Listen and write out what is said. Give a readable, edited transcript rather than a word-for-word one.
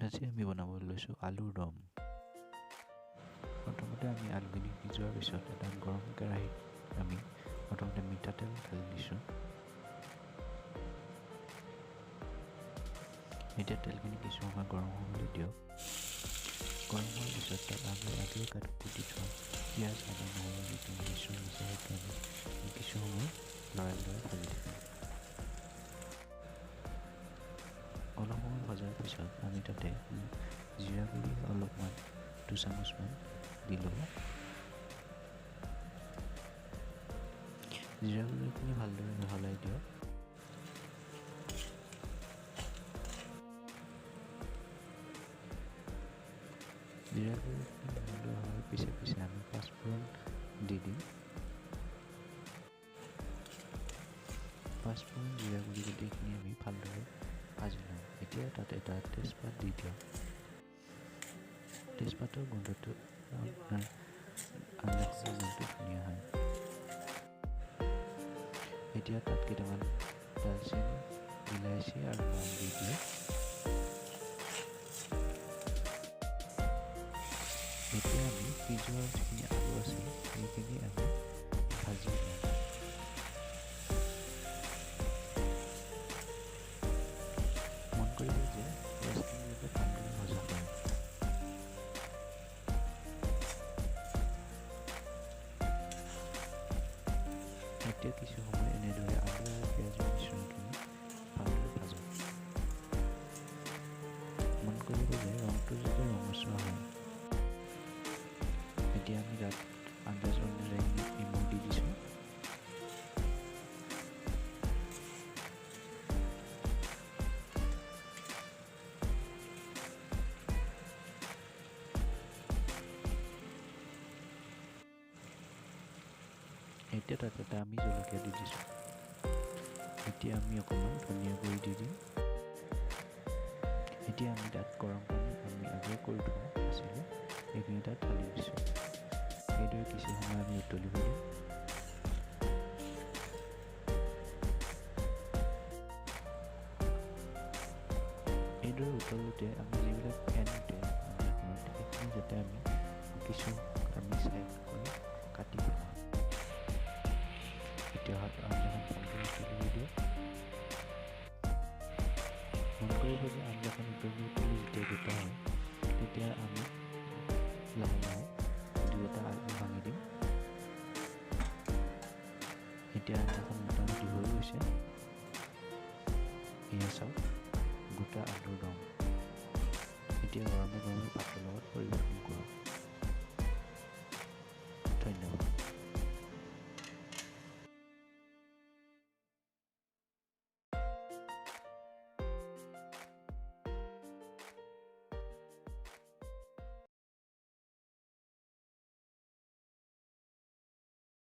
আজি আমি বনাবলৈ লৈছোঁ আলুৰ দম। প্ৰথমতে আমি আলুখিনি সিজোৱাৰ পিছত এটা গৰম কেৰাহীত আমি প্ৰথমতে মিঠাতেল ঢালি দিছোঁ। এতিয়া তেলখিনি কিছু সময় গৰম হ'বলৈ দিয়ক। গৰম হোৱাৰ পিছত তাত আমি আগেয়ে কাটি দি থোৱা পিঁয়াজ, আদা, নহৰু যিটো মিশ্ৰণ আছে সেইটো আমি কিছু সময় লৰাই ভাজি থাকিম। অলপ সময় ভজাৰ পিছত আমি তাতে জিৰা গুড়ি অলপমান 2 চামুচমান দি ল'ব। জিৰা গুড়িখিনি ভালদৰে মিহলাই দিয়ক। জিৰা গুড়িখিনি মিহলোৱা হোৱাৰ পিছে আমি পাঁচফোৰণ দি দিম। পাঁচফোৰণ, জিৰা গুড়ি গোটেইখিনি আমি ভালদৰে ভাজি লওঁ। এতিয়া তাত এটা তেজপাত দি দিয়ক। তেজপাতৰ গোন্ধটো আপোনাৰ আঞ্জাখন ইমানটো ধুনীয়া হয়। এতিয়া তাত কেইটামান দালচেনি, ইলাইচি আৰু লং দি দিয়ক। এতিয়া আমি সিজোৱা যিখিনি আলু আছিল সেইখিনি আমি ভাজি লওঁ। মন কৰিব যে পিঁয়াজখিনি যাতে ভালদৰে ভজা হয়। এতিয়া কিছু সময় এনেদৰে আলু আৰু পিঁয়াজৰ মিশ্ৰণখিনি ভালদৰে ভাজক। মন কৰিব যে ৰংটো যাতে ৰঙচুৱা হয়। এতিয়া আমি তাত আন্দাজ অনুযায়ী নিমখ দি দিছোঁ। এতিয়া তাত এটা আমি জলকীয়া দি দিছোঁ। এতিয়া আমি অকণমান ধনিয়া গুড়ি দি দিম। এতিয়া আমি তাত গৰম পানী আমি আগেয়ে কৰি থোৱা আছিলে সেইখিনি তাত ঢালি দিছোঁ। সেইদৰে কিছু সময় আমি উতলিব দিম। এইদৰে উতলোতে আমি যিবিলাক ফেন উঠে আঞ্জাখনত সেইখিনি যাতে আমি চাইড কৰি কাটি দিওঁ। এতিয়া আঞ্জাখন ভালদৰে উতলিব দিয়ক। মন কৰিব যে আঞ্জাখন উতলি যেতিয়া গোটা হয় তেতিয়া আমি লাহে লাহে 2-এটা আলু ভাঙি দিম। এতিয়া আঞ্জাখন মোটামুটি হৈ গৈছে। এয়া চাওক, গোটা আলুৰ দম। এতিয়া গৰমে ভাতৰ লগত পৰিৱেশন